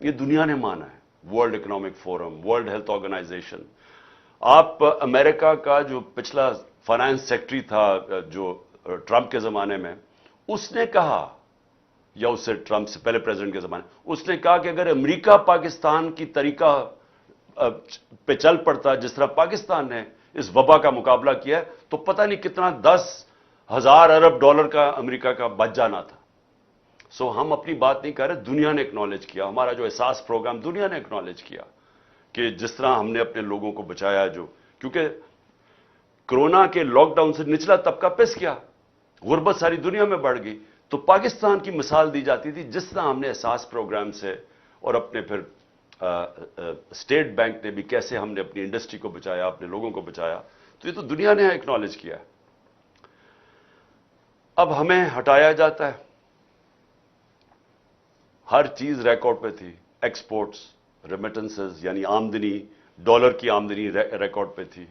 یہ دنیا نے مانا ہے. World economic forum, world health organisation. آپ امریکہ کا جو پچھلا فائنانس سیکٹری تھا جو ٹرمپ کے زمانے میں, اس نے کہا, یا اس سے ٹرمپ سے پہلے پریزیڈنٹ کے زمانے, اس نے کہا کہ اگر امریکہ پاکستان کی طریقہ پہ چل پڑتا جس طرح پاکستان نے اس وبا کا مقابلہ کیا تو پتہ نہیں کتنا 10,000 ارب ڈالر کا امریکہ کا بچ جانا تھا. سو ہم اپنی بات نہیں کر رہے, دنیا نے اکنالج کیا, ہمارا جو احساس پروگرام دنیا نے اکنالج کیا کہ جس طرح ہم نے اپنے لوگوں کو بچایا, جو کیونکہ کرونا کے لاک ڈاؤن سے نچلا طبقہ پس گیا, غربت ساری دنیا میں بڑھ گئی, تو پاکستان کی مثال دی جاتی تھی جس طرح ہم نے احساس پروگرام سے اور اپنے پھر اسٹیٹ بینک نے بھی کیسے ہم نے اپنی انڈسٹری کو بچایا, اپنے لوگوں کو بچایا. تو یہ تو دنیا نے اکنالج کیا ہے. اب ہمیں ہٹایا جاتا ہے. ہر چیز ریکارڈ پہ تھی, ایکسپورٹس, ریمیٹنسز یعنی آمدنی, ڈالر کی آمدنی ریکارڈ پہ تھی,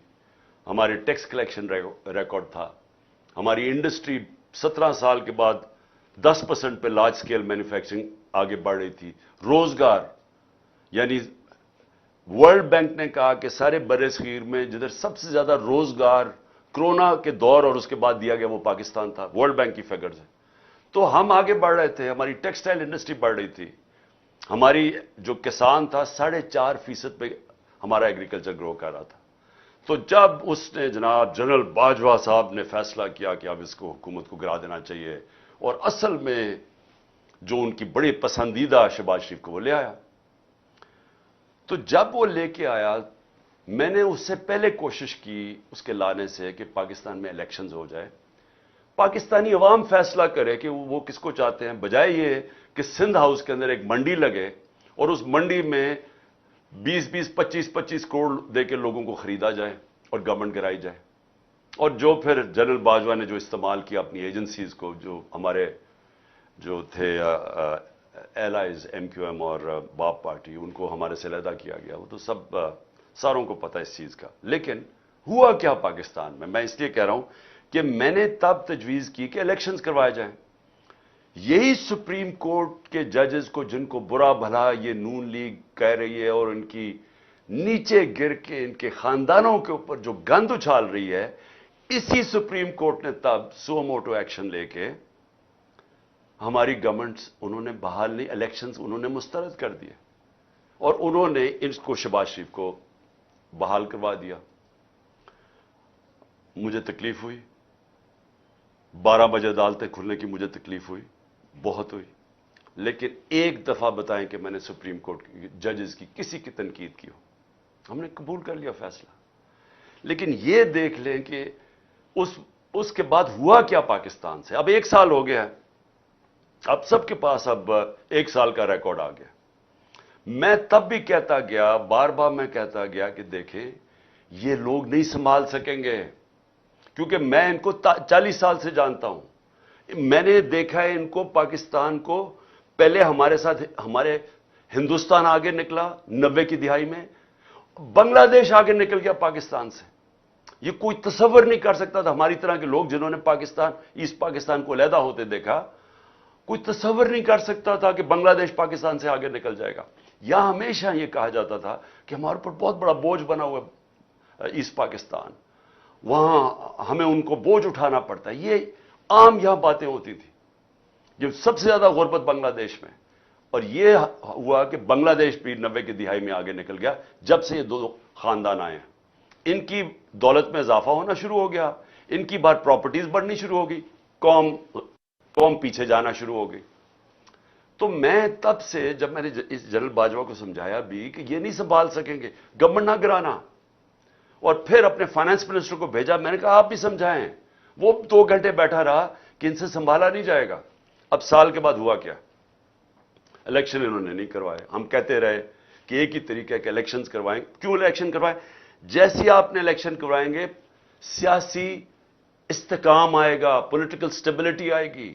ہمارے ٹیکس کلیکشن ریکارڈ تھا, ہماری انڈسٹری 17 سال کے بعد 10% پہ لارج سکیل مینوفیکچرنگ آگے بڑھ رہی تھی. روزگار, یعنی ورلڈ بینک نے کہا کہ سارے بر صغیر میں جدھر سب سے زیادہ روزگار کرونا کے دور اور اس کے بعد دیا گیا وہ پاکستان تھا, ورلڈ بینک کی فگرز ہیں. تو ہم آگے بڑھ رہے تھے, ہماری ٹیکسٹائل انڈسٹری بڑھ رہی تھی, ہماری جو کسان تھا 4.5% پہ ہمارا ایگریکلچر گرو کر رہا تھا. تو جب اس نے جناب جنرل باجوہ صاحب نے فیصلہ کیا کہ اب اس کو حکومت کو گرا دینا چاہیے, اور اصل میں جو ان کی بڑی پسندیدہ شہباز شریف کو وہ لے آیا. تو جب وہ لے کے آیا, میں نے اس سے پہلے کوشش کی اس کے لانے سے کہ پاکستان میں الیکشنز ہو جائے, پاکستانی عوام فیصلہ کرے کہ وہ کس کو چاہتے ہیں, بجائے یہ کہ سندھ ہاؤس کے اندر ایک منڈی لگے اور اس منڈی میں 20-20, 25-25 کروڑ دے کے لوگوں کو خریدا جائے اور گورنمنٹ گرائی جائے. اور جو پھر جنرل باجوہ نے جو استعمال کیا اپنی ایجنسیز کو, جو ہمارے جو تھے ایلائز ایم کیو ایم اور باپ پارٹی, ان کو ہمارے سے علیحدہ کیا گیا. وہ تو سب ساروں کو پتہ ہے اس چیز کا. لیکن ہوا کیا پاکستان میں اس لیے کہہ رہا ہوں کہ میں نے تب تجویز کی کہ الیکشنز کروائے جائیں. یہی سپریم کورٹ کے ججز کو, جن کو برا بھلا یہ نون لیگ کہہ رہی ہے اور ان کی نیچے گر کے ان کے خاندانوں کے اوپر جو گند اچھال رہی ہے, اسی سپریم کورٹ نے تب سو موٹو ایکشن لے کے ہماری گورنمنٹس انہوں نے بحال نہیں, الیکشنز انہوں نے مسترد کر دیے اور انہوں نے ان کو شہباز شریف کو بحال کروا دیا. مجھے تکلیف ہوئی, 12 بجے عدالتیں کھلنے کی مجھے تکلیف ہوئی, بہت ہوئی. لیکن ایک دفعہ بتائیں کہ میں نے سپریم کورٹ کی ججز کی کسی کی تنقید کی ہو, ہم نے قبول کر لیا فیصلہ. لیکن یہ دیکھ لیں کہ اس کے بعد ہوا کیا پاکستان سے. اب 1 سال ہو گیا ہے, اب سب کے پاس اب 1 سال کا ریکارڈ آ گیا. میں تب بھی کہتا گیا, بار بار میں کہتا گیا کہ دیکھیں یہ لوگ نہیں سنبھال سکیں گے, کیونکہ میں ان کو 40 سال سے جانتا ہوں. میں نے دیکھا ہے ان کو, پاکستان کو, پہلے ہمارے ساتھ ہمارے ہندوستان آگے نکلا 90 کی دہائی میں, بنگلہ دیش آگے نکل گیا پاکستان سے. یہ کوئی تصور نہیں کر سکتا تھا, ہماری طرح کے لوگ جنہوں نے پاکستان, ایسٹ پاکستان کو علیحدہ ہوتے دیکھا, کوئی تصور نہیں کر سکتا تھا کہ بنگلہ دیش پاکستان سے آگے نکل جائے گا. یہاں ہمیشہ یہ کہا جاتا تھا کہ ہمارے اوپر بہت بڑا بوجھ بنا ہوا ہے ایسٹ پاکستان, وہاں ہمیں ان کو بوجھ اٹھانا پڑتا ہے. یہ عام یہاں باتیں ہوتی تھی. یہ سب سے زیادہ غربت بنگلہ دیش میں, اور یہ ہوا کہ بنگلہ دیش بھی 90 کی دہائی میں آگے نکل گیا جب سے یہ 2 خاندان آئے ہیں. ان کی دولت میں اضافہ ہونا شروع ہو گیا, ان کی بار پراپرٹیز بڑھنی شروع ہو گئی, قوم پیچھے جانا شروع ہو گئی. تو میں تب سے, جب میں نے اس جنرل باجوہ کو سمجھایا بھی کہ یہ نہیں سنبھال سکیں گے, گورنمنٹ نہ گرانا, اور پھر اپنے فائنانس منسٹر کو بھیجا, میں نے کہا آپ بھی سمجھائیں. وہ 2 گھنٹے بیٹھا رہا کہ ان سے سنبھالا نہیں جائے گا. اب سال کے بعد ہوا کیا, الیکشن انہوں نے نہیں کروائے. ہم کہتے رہے کہ ایک ہی طریقہ ہے کہ الیکشنز کروائیں. کیوں الیکشن کروائیں؟ جیسے آپ نے الیکشن کروائیں گے سیاسی استحکام آئے گا, پولیٹیکل سٹیبلٹی آئے گی.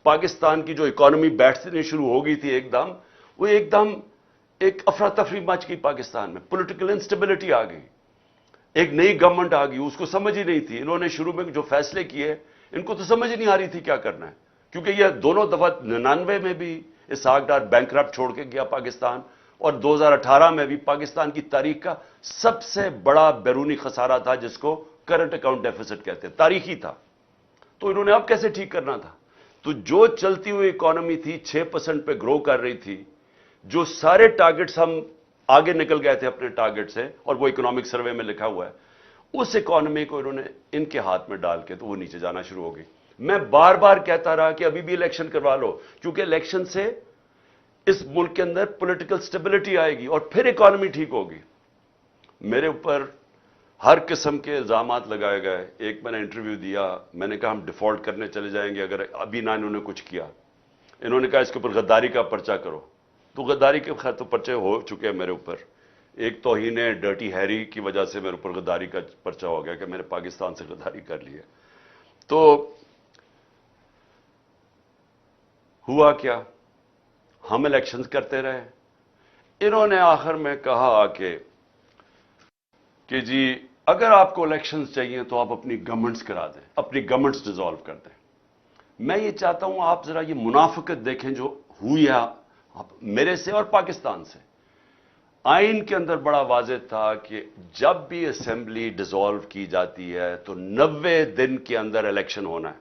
پاکستان کی جو اکانومی بیٹھنے شروع ہو گئی تھی ایک دم ایک افراتفری مچ گئی پاکستان میں, پولیٹیکل انسٹیبلٹی آ گئی. ایک نئی گورنمنٹ آ گئی, اس کو سمجھ ہی نہیں تھی. انہوں نے شروع میں جو فیصلے کیے ان کو تو سمجھ نہیں آ رہی تھی کیا کرنا ہے, کیونکہ یہ دونوں دفعہ 99 میں بھی اسحاق ڈار بینکرپٹ چھوڑ کے گیا پاکستان, اور 2018 میں بھی پاکستان کی تاریخ کا سب سے بڑا بیرونی خسارہ تھا جس کو کرنٹ اکاؤنٹ ڈیفیسٹ کہتے ہیں, تاریخی تھا. تو انہوں نے اب کیسے ٹھیک کرنا تھا؟ تو جو چلتی ہوئی اکانومی تھی 6% پہ گرو کر رہی تھی, جو سارے ٹارگٹس ہم آگے نکل گئے تھے اپنے ٹارگٹ سے, اور وہ اکنامک سروے میں لکھا ہوا ہے, اس اکانومی کو انہوں نے ان کے ہاتھ میں ڈال کے تو وہ نیچے جانا شروع ہو گئی. میں بار بار کہتا رہا کہ ابھی بھی الیکشن کروا لو, کیونکہ الیکشن سے اس ملک کے اندر پولیٹیکل سٹیبلٹی آئے گی اور پھر اکانومی ٹھیک ہوگی. میرے اوپر ہر قسم کے الزامات لگائے گئے. ایک میں نے انٹرویو دیا, میں نے کہا ہم ڈیفالٹ کرنے چلے جائیں گے اگر ابھی نہ انہوں نے کچھ کیا. انہوں نے کہا اس کے اوپر غداری کا پرچہ کرو. تو غداری کے خیر تو پرچے ہو چکے ہیں میرے اوپر. ایک توہین ڈرٹی ہیری کی وجہ سے میرے اوپر غداری کا پرچہ ہو گیا کہ میں نے پاکستان سے غداری کر لی ہے. تو ہوا کیا, ہم الیکشنز کرتے رہے. انہوں نے آخر میں کہا کہ جی اگر آپ کو الیکشنز چاہیے تو آپ اپنی گورنمنٹس کرا دیں, اپنی گورنمنٹس ڈیزالو کر دیں. میں یہ چاہتا ہوں آپ ذرا یہ منافقت دیکھیں جو ہوئی ہے میرے سے اور پاکستان سے. آئین کے اندر بڑا واضح تھا کہ جب بھی اسمبلی ڈیزالو کی جاتی ہے تو 90 دن کے اندر الیکشن ہونا ہے.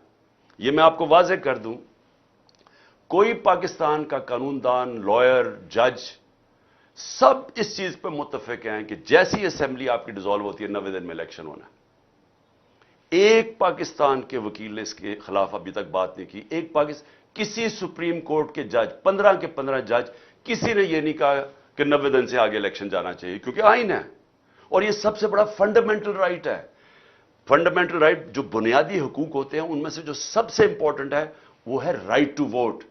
یہ میں آپ کو واضح کر دوں, کوئی پاکستان کا قانون دان, لائر, جج سب اس چیز پہ متفق ہیں کہ جیسی اسمبلی آپ کی ڈیزالو ہوتی ہے 90 دن میں الیکشن ہونا ہے. ایک پاکستان کے وکیل نے اس کے خلاف ابھی تک بات نہیں کی. کسی سپریم کورٹ کے جج 15 کے 15 جج کسی نے یہ نہیں کہا کہ 90 دن سے آگے الیکشن جانا چاہیے, کیونکہ آئین ہے اور یہ سب سے بڑا فنڈامنٹل رائٹ ہے. فنڈامنٹل رائٹ جو بنیادی حقوق ہوتے ہیں ان میں سے جو سب سے امپورٹنٹ ہے وہ ہے رائٹ ٹو ووٹ,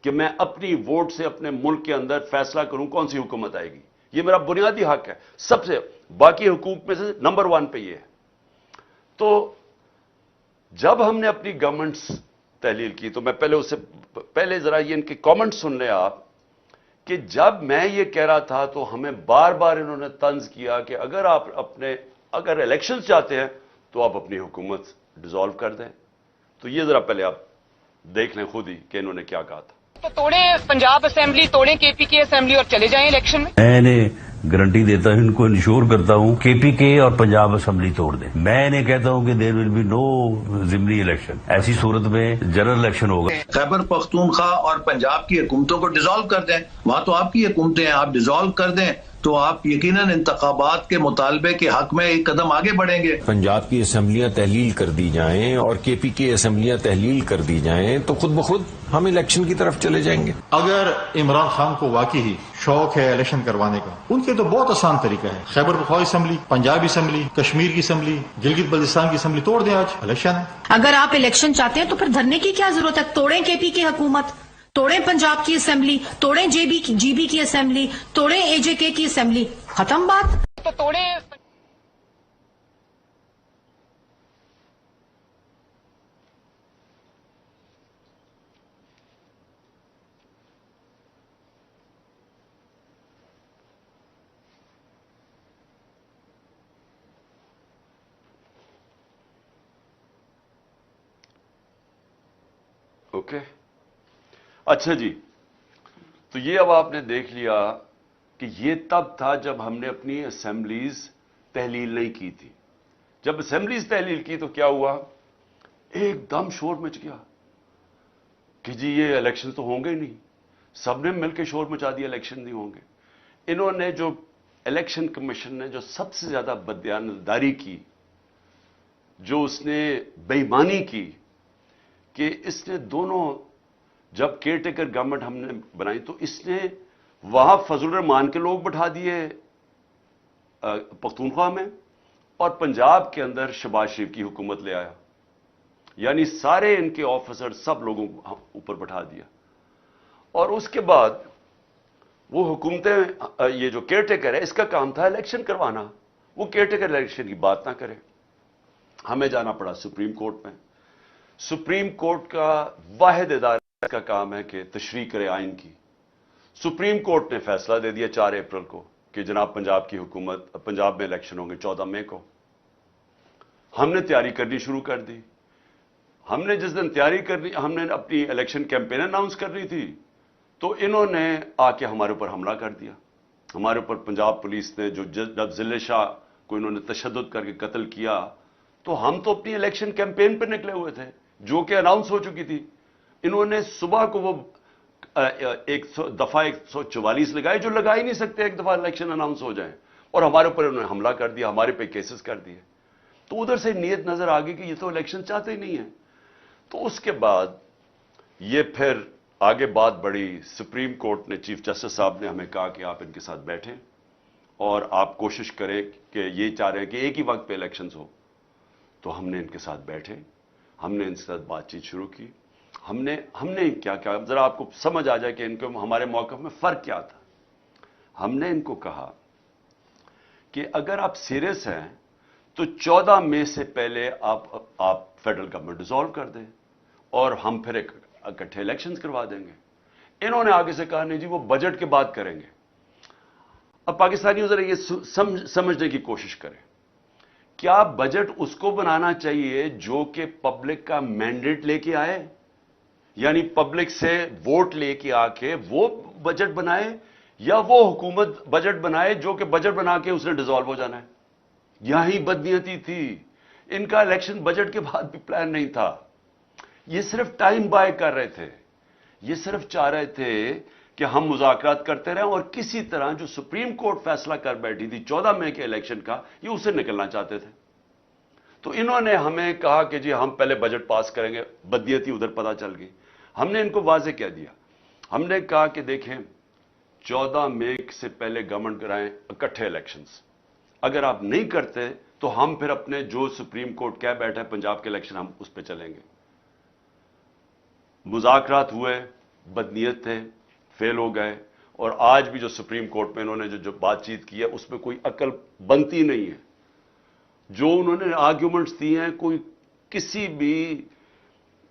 کہ میں اپنی ووٹ سے اپنے ملک کے اندر فیصلہ کروں کون سی حکومت آئے گی. یہ میرا بنیادی حق ہے, سب سے باقی حقوق میں سے نمبر 1 پہ یہ ہے. تو جب ہم نے اپنی گورنمنٹس تحلیل کی تو میں پہلے ذرا یہ ان کے کامنٹ سن لیں آپ, کہ جب میں یہ کہہ رہا تھا تو ہمیں بار بار انہوں نے طنز کیا کہ اگر الیکشن چاہتے ہیں تو آپ اپنی حکومت ڈیزالو کر دیں. تو یہ ذرا پہلے آپ دیکھ لیں خود ہی کہ انہوں نے کیا کہا تھا. تو توڑیں پنجاب اسمبلی, توڑیں کے پی کے اسمبلی اور چلے جائیں الیکشن میں. میں نے گارنٹی دیتا ہوں, ان کو انشور کرتا ہوں کے پی کے اور پنجاب اسمبلی توڑ دیں. میں انہیں کہتا ہوں کہ دیر ول بی نو ضمنی الیکشن. ایسی صورت میں جنرل الیکشن ہوگا. خیبر پختونخوا اور پنجاب کی حکومتوں کو ڈیزالو کر دیں, وہاں تو آپ کی حکومتیں ہیں, آپ ڈیزالو کر دیں تو آپ یقیناً انتخابات کے مطالبے کے حق میں ایک قدم آگے بڑھیں گے. پنجاب کی اسمبلیاں تحلیل کر دی جائیں اور کے پی کی اسمبلیاں تحلیل کر دی جائیں تو خود بخود ہم الیکشن کی طرف چلے جائیں گے. اگر عمران خان کو واقعی شوق ہے الیکشن کروانے کا, ان کے تو بہت آسان طریقہ ہے. خیبر پختونخوا اسمبلی, پنجاب اسمبلی, کشمیر کی اسمبلی, گلگت بلتستان کی اسمبلی توڑ دیں, آج الیکشن ہے. اگر آپ الیکشن چاہتے ہیں تو پھر دھرنے کی کیا ضرورت ہے؟ توڑیں کے پی کی حکومت, توڑیں پنجاب کی اسمبلی, توڑیں جی بی کی اسمبلی, توڑیں اے جے کے کی اسمبلی, ختم بات. تو توڑیں. اوکے, اچھا جی. تو یہ اب آپ نے دیکھ لیا کہ یہ تب تھا جب ہم نے اپنی اسمبلیز تحلیل نہیں کی تھی. جب اسمبلیز تحلیل کی تو کیا ہوا, ایک دم شور مچ گیا کہ جی یہ الیکشن تو ہوں گے ہی نہیں. سب نے مل کے شور مچا دیا الیکشن نہیں ہوں گے. انہوں نے جو الیکشن کمیشن نے جو سب سے زیادہ بدیانتداری کی, جو اس نے بے ایمانی کی, کہ اس نے دونوں جب کیئر ٹیکر گورنمنٹ ہم نے بنائی تو اس نے وہاں فضل الرحمان کے لوگ بٹھا دیے پختونخوا میں, اور پنجاب کے اندر شہباز شریف کی حکومت لے آیا. یعنی سارے ان کے آفیسر سب لوگوں کو اوپر بٹھا دیا. اور اس کے بعد وہ حکومتیں, یہ جو کیئر ٹیکر ہے اس کا کام تھا الیکشن کروانا, وہ کیئر ٹیکر الیکشن کی بات نہ کرے. ہمیں جانا پڑا سپریم کورٹ میں. سپریم کورٹ کا واحد ادارہ کا کام ہے کہ تشریح کرے آئین کی. سپریم کورٹ نے فیصلہ دے دیا 4 اپریل کو کہ جناب پنجاب میں الیکشن ہوں گے 14 مئی کو. ہم نے تیاری کرنی شروع کر دی. ہم نے جس دن تیاری کرنی, ہم نے اپنی الیکشن کیمپین اناؤنس کرنی تھی, تو انہوں نے آ کے ہمارے اوپر حملہ کر دیا. ہمارے اوپر پنجاب پولیس نے جب ضلع شاہ کو انہوں نے تشدد کر کے قتل کیا تو ہم تو اپنی الیکشن کیمپین پہ نکلے ہوئے تھے جو کہ اناؤنس ہو چکی تھی. انہوں نے صبح کو وہ دفعہ 144 لگائے جو لگا ہی نہیں سکتے ایک دفعہ الیکشن اناؤنس ہو جائیں, اور ہمارے اوپر انہوں نے حملہ کر دیا, ہمارے پہ کیسز کر دیے. تو ادھر سے نیت نظر آ گئی کہ یہ تو الیکشن چاہتے ہی نہیں ہیں. تو اس کے بعد یہ پھر آگے بات بڑھی. سپریم کورٹ نے چیف جسٹس صاحب نے ہمیں کہا کہ آپ ان کے ساتھ بیٹھیں اور آپ کوشش کریں کہ یہ چاہ رہے ہیں کہ ایک ہی وقت پہ الیکشنز ہو. تو ہم نے ان کے ساتھ بیٹھے, ہم نے ان کے ساتھ بات چیت شروع کی. ہم نے کیا کیا ذرا آپ کو سمجھ آ جائے کہ ان کو ہمارے موقف میں فرق کیا تھا. ہم نے ان کو کہا کہ اگر آپ سیریس ہیں تو 14 مئی سے پہلے آپ فیڈرل گورنمنٹ ڈیزالو کر دیں اور ہم پھر اکٹھے الیکشنز کروا دیں گے. انہوں نے آگے سے کہا نہیں جی وہ بجٹ کے بعد کریں گے. اب پاکستانیوں ذرا یہ سمجھنے کی کوشش کریں, کیا بجٹ اس کو بنانا چاہیے جو کہ پبلک کا مینڈیٹ لے کے آئے, یعنی پبلک سے ووٹ لے کے آ کے وہ بجٹ بنائے, یا وہ حکومت بجٹ بنائے جو کہ بجٹ بنا کے اس نے ڈیزالو ہو جانا ہے؟ یہی بدنیتی تھی. ان کا الیکشن بجٹ کے بعد بھی پلان نہیں تھا. یہ صرف ٹائم بائی کر رہے تھے. یہ صرف چاہ رہے تھے کہ ہم مذاکرات کرتے رہیں اور کسی طرح جو سپریم کورٹ فیصلہ کر بیٹھی تھی 14 مئی کے الیکشن کا, یہ اسے نکلنا چاہتے تھے. تو انہوں نے ہمیں کہا کہ جی ہم پہلے بجٹ پاس کریں گے. بدنیتی ادھر پتہ چل گئی. ہم نے ان کو واضح کہہ دیا. ہم نے کہا کہ دیکھیں 14 مئی سے پہلے گورنمنٹ کرائیں اکٹھے الیکشنز. اگر آپ نہیں کرتے تو ہم پھر اپنے جو سپریم کورٹ کہہ بیٹھا ہے پنجاب کے الیکشن ہم اس پہ چلیں گے. مذاکرات ہوئے, بدنیت تھے, فیل ہو گئے, اور آج بھی جو سپریم کورٹ میں انہوں نے جو بات چیت کی ہے اس میں کوئی عقل بنتی نہیں ہے. جو انہوں نے آرگیومنٹس دی ہیں کوئی کسی بھی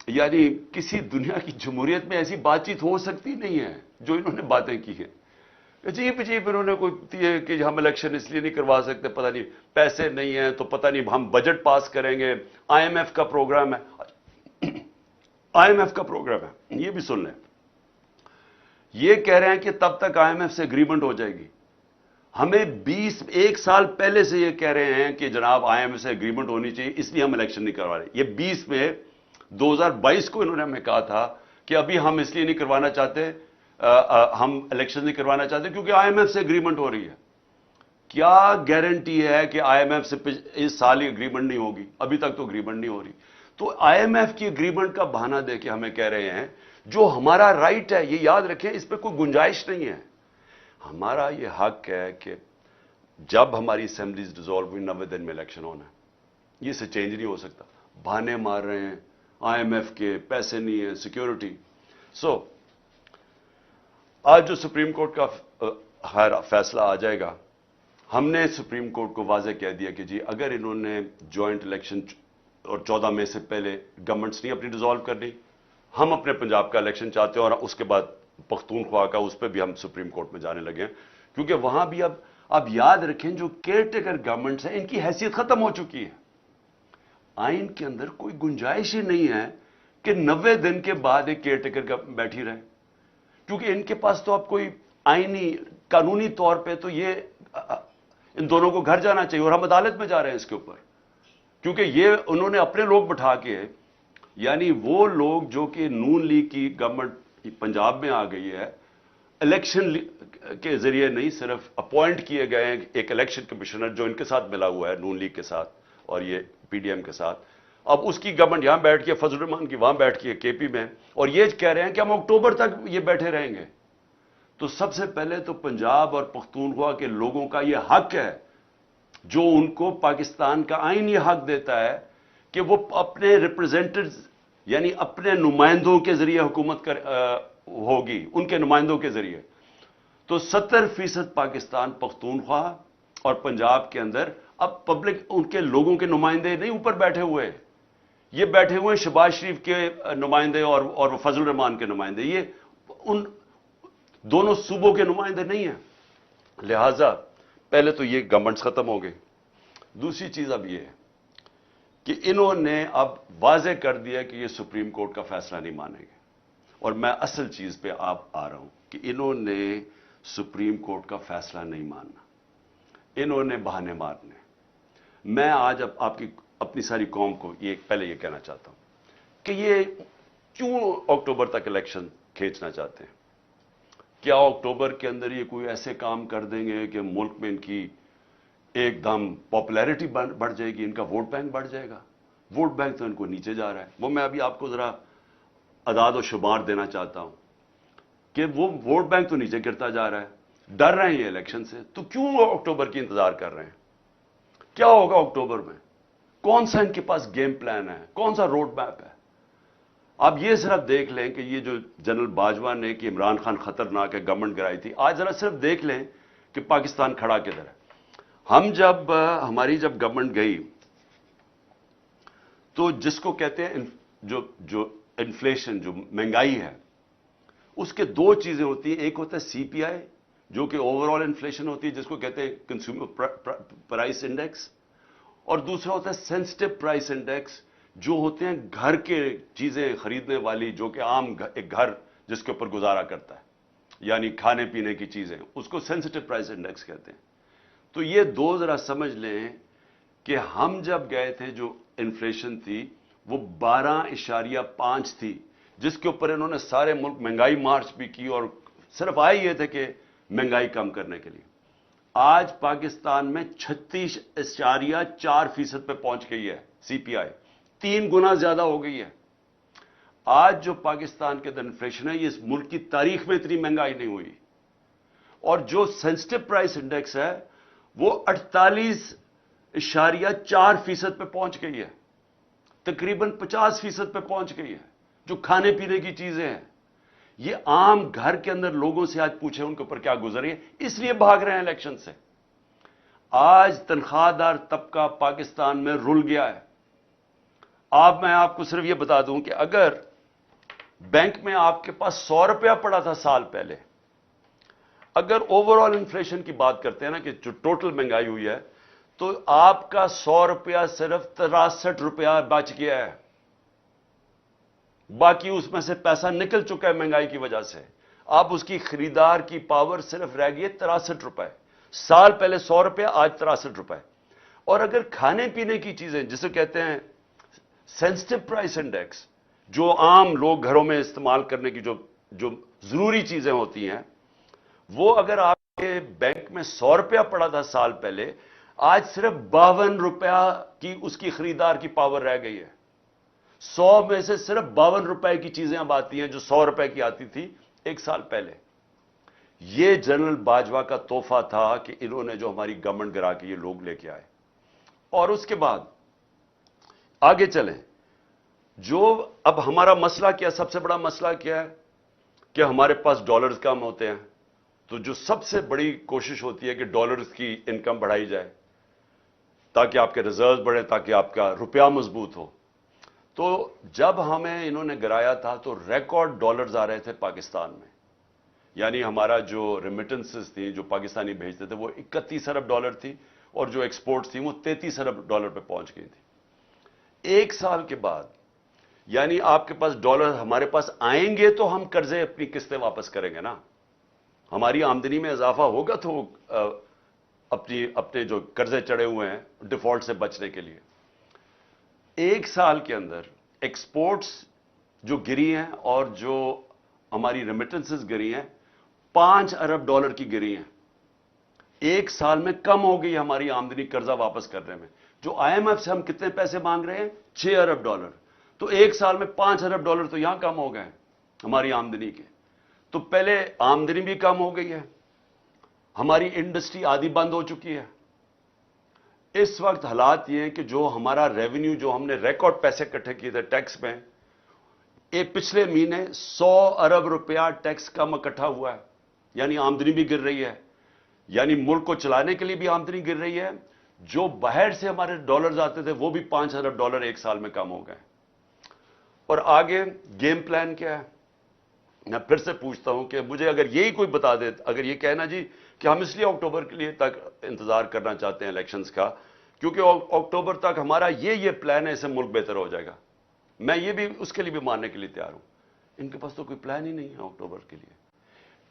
یعنی کسی دنیا کی جمہوریت میں ایسی بات چیت ہو سکتی نہیں ہے جو انہوں نے باتیں کی ہیں. عجیب انہوں نے کوئی دی ہے کہ ہم الیکشن اس لیے نہیں کروا سکتے, پتہ نہیں پیسے نہیں ہیں تو پتہ نہیں ہم بجٹ پاس کریں گے. آئی ایم ایف کا پروگرام ہے, آئی ایم ایف کا پروگرام ہے, یہ بھی سن لیں. یہ کہہ رہے ہیں کہ تب تک آئی ایم ایف سے اگریمنٹ ہو جائے گی. ہمیں ایک سال پہلے سے یہ کہہ رہے ہیں کہ جناب آئی ایم ایف سے اگریمنٹ ہونی چاہیے, اس لیے ہم الیکشن نہیں کروا رہے. یہ 20 میں 2022 کو انہوں نے ہمیں کہا تھا کہ ابھی ہم اس لیے نہیں کروانا چاہتے, ہم الیکشن نہیں کروانا چاہتے کیونکہ آئی ایم ایف سے اگریمنٹ ہو رہی ہے. کیا گارنٹی ہے کہ آئی ایم ایف سے اس سال ہی اگریمنٹ نہیں ہوگی؟ ابھی تک تو اگریمنٹ نہیں ہو رہی. تو آئی ایم ایف کی اگریمنٹ کا بہانہ دے کے ہمیں کہہ رہے ہیں جو ہمارا رائٹ ہے, یہ یاد رکھیں, اس پہ کوئی گنجائش نہیں ہے. ہمارا یہ حق ہے کہ جب ہماری اسمبلیز ڈیزالو ہوئی 90 دن میں الیکشن ہونا ہے. یہ سے چینج نہیں ہو سکتا. بہانے مار رہے ہیں آئی ایم ایف کے, پیسے نہیں ہیں, سیکیورٹی. سو آج جو سپریم کورٹ کا فیصلہ آ جائے گا, ہم نے سپریم کورٹ کو واضح کہہ دیا کہ جی اگر انہوں نے جوائنٹ الیکشن اور 14 مئی سے پہلے گورنمنٹس نہیں اپنی ڈیزالو کرنی, ہم اپنے پنجاب کا الیکشن چاہتے ہیں, اور اس کے بعد پختونخوا کا اس پہ بھی ہم سپریم کورٹ میں جانے لگے ہیں. کیونکہ وہاں بھی اب یاد رکھیں جو کیئر ٹیکر گورنمنٹس ہیں ان کی حیثیت ختم ہو چکی ہے. آئین کے اندر کوئی گنجائش ہی نہیں ہے کہ 90 دن کے بعد ایک کیئر ٹیکر بیٹھی رہے, کیونکہ ان کے پاس تو اب کوئی آئینی قانونی طور پہ تو یہ ان دونوں کو گھر جانا چاہیے, اور ہم عدالت میں جا رہے ہیں اس کے اوپر. کیونکہ یہ انہوں نے اپنے لوگ بٹھا کے, یعنی وہ لوگ جو کہ نون لیگ کی گورنمنٹ پنجاب میں آ گئی ہے, الیکشن کے ذریعے نہیں, صرف اپوائنٹ کیے گئے ہیں ایک الیکشن کمشنر جو ان کے ساتھ ملا ہوا ہے نون لیگ کے ساتھ اور یہ پی ڈی ایم کے ساتھ. اب اس کی گورنمنٹ یہاں بیٹھ کے, فضل الرحمان کی وہاں بیٹھ کے کے پی میں, اور یہ کہہ رہے ہیں کہ ہم اکتوبر تک یہ بیٹھے رہیں گے. تو سب سے پہلے تو پنجاب اور پختونخوا کے لوگوں کا یہ حق ہے جو ان کو پاکستان کا آئین یہ حق دیتا ہے کہ وہ اپنے ریپرزینٹیوز یعنی اپنے نمائندوں کے ذریعے حکومت ہوگی, ان کے نمائندوں کے ذریعے. تو 70% پاکستان پختونخوا اور پنجاب کے اندر اب پبلک ان کے لوگوں کے نمائندے نہیں اوپر بیٹھے ہوئے, یہ بیٹھے ہوئے ہیں شہباز شریف کے نمائندے اور فضل الرحمان کے نمائندے, یہ ان دونوں صوبوں کے نمائندے نہیں ہیں. لہذا پہلے تو یہ گورنمنٹس ختم ہو گئی. دوسری چیز اب یہ ہے کہ انہوں نے اب واضح کر دیا کہ یہ سپریم کورٹ کا فیصلہ نہیں مانیں گے, اور میں اصل چیز پہ آپ آ رہا ہوں. کہ انہوں نے سپریم کورٹ کا فیصلہ نہیں ماننا, انہوں نے بہانے مارنے. میں آج اب آپ کی اپنی ساری قوم کو پہلے یہ کہنا چاہتا ہوں کہ یہ کیوں اکتوبر تک الیکشن کھینچنا چاہتے ہیں؟ کیا اکتوبر کے اندر یہ کوئی ایسے کام کر دیں گے کہ ملک میں ان کی ایک دم پاپولیرٹی بڑھ جائے گی, ان کا ووٹ بینک بڑھ جائے گا؟ ووٹ بینک تو ان کو نیچے جا رہا ہے. وہ میں ابھی آپ کو ذرا اعداد و شمار دینا چاہتا ہوں کہ وہ ووٹ بینک تو نیچے گرتا جا رہا ہے. ڈر رہے ہیں یہ الیکشن سے, تو کیوں وہ اکتوبر کی انتظار کر رہے ہیں؟ کیا ہوگا اکتوبر میں؟ کون سا ان کے پاس گیم پلان ہے, کون سا روڈ میپ ہے؟ آپ یہ صرف دیکھ لیں کہ یہ جو جنرل باجوہ نے کہ عمران خان خطرناک ہے, گورنمنٹ گرائی تھی, آج ذرا صرف دیکھ لیں کہ پاکستان کھڑا کدھر ہے. ہماری جب گورنمنٹ گئی تو جس کو کہتے ہیں جو انفلیشن, جو مہنگائی ہے, اس کے دو چیزیں ہوتی ہیں. ایک ہوتا ہے سی پی آئی جو کہ اوور آل انفلیشن ہوتی ہے, جس کو کہتے ہیں کنزیومر پرائس انڈیکس, اور دوسرا ہوتا ہے سینسٹیو پرائس انڈیکس جو ہوتے ہیں گھر کے چیزیں خریدنے والی, جو کہ عام ایک گھر جس کے اوپر گزارا کرتا ہے, یعنی کھانے پینے کی چیزیں, اس کو سینسٹیو پرائس انڈیکس کہتے ہیں. تو یہ دو ذرا سمجھ لیں کہ ہم جب گئے تھے جو انفلیشن تھی وہ 12.5 تھی, جس کے اوپر انہوں نے سارے ملک مہنگائی مارچ بھی کی اور صرف آئے یہ تھے کہ مہنگائی کم کرنے کے لیے. آج پاکستان میں 36.4% پہ پہنچ گئی ہے سی پی آئی, 3 گنا زیادہ ہو گئی ہے. آج جو پاکستان کے اندر انفلیشن ہے, یہ اس ملک کی تاریخ میں اتنی مہنگائی نہیں ہوئی. اور جو سینسٹیو پرائس انڈیکس ہے وہ 48.4% پہ پہنچ گئی ہے, تقریباً 50% پہ پہنچ گئی ہے. جو کھانے پینے کی چیزیں ہیں, یہ عام گھر کے اندر لوگوں سے آج پوچھیں ان کے اوپر کیا گزر رہی ہے, اس لیے بھاگ رہے ہیں الیکشن سے. آج تنخواہ دار طبقہ پاکستان میں رل گیا ہے. میں آپ کو صرف یہ بتا دوں کہ اگر بینک میں آپ کے پاس 100 روپیہ پڑا تھا سال پہلے, اگر اوور آل انفلیشن کی بات کرتے ہیں نا کہ جو ٹوٹل مہنگائی ہوئی ہے, تو آپ کا 100 روپیہ صرف 63 روپیہ بچ گیا ہے. باقی اس میں سے پیسہ نکل چکا ہے مہنگائی کی وجہ سے. آپ اس کی خریدار کی پاور صرف رہ گئی 63 روپے. سال پہلے 100 روپیہ, آج 63 روپے. اور اگر کھانے پینے کی چیزیں جسے کہتے ہیں سینسٹیو پرائس انڈیکس, جو عام لوگ گھروں میں استعمال کرنے کی جو ضروری چیزیں ہوتی ہیں, وہ اگر آپ کے بینک میں 100 روپیہ پڑا تھا سال پہلے, آج صرف 52 روپیہ کی اس کی خریدار کی پاور رہ گئی ہے. 100 میں سے صرف 52 روپے کی چیزیں اب آتی ہیں جو 100 روپے کی آتی تھی ایک سال پہلے. یہ جنرل باجوہ کا تحفہ تھا کہ انہوں نے جو ہماری گورنمنٹ گرا کے یہ لوگ لے کے آئے. اور اس کے بعد آگے چلیں, جو اب ہمارا مسئلہ کیا, سب سے بڑا مسئلہ کیا ہے کہ ہمارے پاس ڈالرز کم ہوتے ہیں. تو جو سب سے بڑی کوشش ہوتی ہے کہ ڈالرز کی انکم بڑھائی جائے تاکہ آپ کے ریزرو بڑھیں, تاکہ آپ کا روپیہ مضبوط ہو. تو جب ہمیں انہوں نے گرایا تھا تو ریکارڈ ڈالرز آ رہے تھے پاکستان میں, یعنی ہمارا جو ریمیٹنسز تھیں جو پاکستانی بھیجتے تھے وہ 31 ارب ڈالر تھی, اور جو ایکسپورٹس تھیں وہ 33 ارب ڈالر پہ پہنچ گئی تھی. ایک سال کے بعد, یعنی آپ کے پاس ڈالر ہمارے پاس آئیں گے تو ہم قرضے اپنی قسطیں واپس کریں گے نا, ہماری آمدنی میں اضافہ ہوگا تو اپنے جو قرضے چڑھے ہوئے ہیں ڈیفالٹ سے بچنے کے لیے. ایک سال کے اندر ایکسپورٹس جو گری ہیں اور جو ہماری ریمیٹنسز گری ہیں 5 ارب ڈالر کی گری ہیں. ایک سال میں کم ہو گئی ہماری آمدنی قرضہ واپس کرنے میں. جو آئی ایم ایف سے ہم کتنے پیسے مانگ رہے ہیں, 6 ارب ڈالر. تو ایک سال میں 5 ارب ڈالر تو یہاں کم ہو گئے ہماری آمدنی کے. تو پہلے آمدنی بھی کم ہو گئی ہے, ہماری انڈسٹری آدھی بند ہو چکی ہے. اس وقت حالات یہ ہیں کہ جو ہمارا ریونیو, جو ہم نے ریکارڈ پیسے اکٹھے کیے تھے ٹیکس میں, پچھلے مہینے 100 ارب روپیہ ٹیکس کم اکٹھا ہوا ہے, یعنی آمدنی بھی گر رہی ہے, یعنی ملک کو چلانے کے لیے بھی آمدنی گر رہی ہے. جو باہر سے ہمارے ڈالرز آتے تھے وہ بھی 5 ارب ڈالر ایک سال میں کم ہو گئے. اور آگے گیم پلان کیا ہے؟ میں پھر سے پوچھتا ہوں کہ مجھے اگر یہی کوئی بتا دے, اگر یہ کہنا جی کہ ہم اس لیے اکتوبر کے لیے تک انتظار کرنا چاہتے ہیں الیکشنز کا کیونکہ اکتوبر تک ہمارا یہ پلان ہے, اس سے ملک بہتر ہو جائے گا, میں یہ بھی اس کے لیے بھی ماننے کے لیے تیار ہوں. ان کے پاس تو کوئی پلان ہی نہیں ہے اکتوبر کے لیے.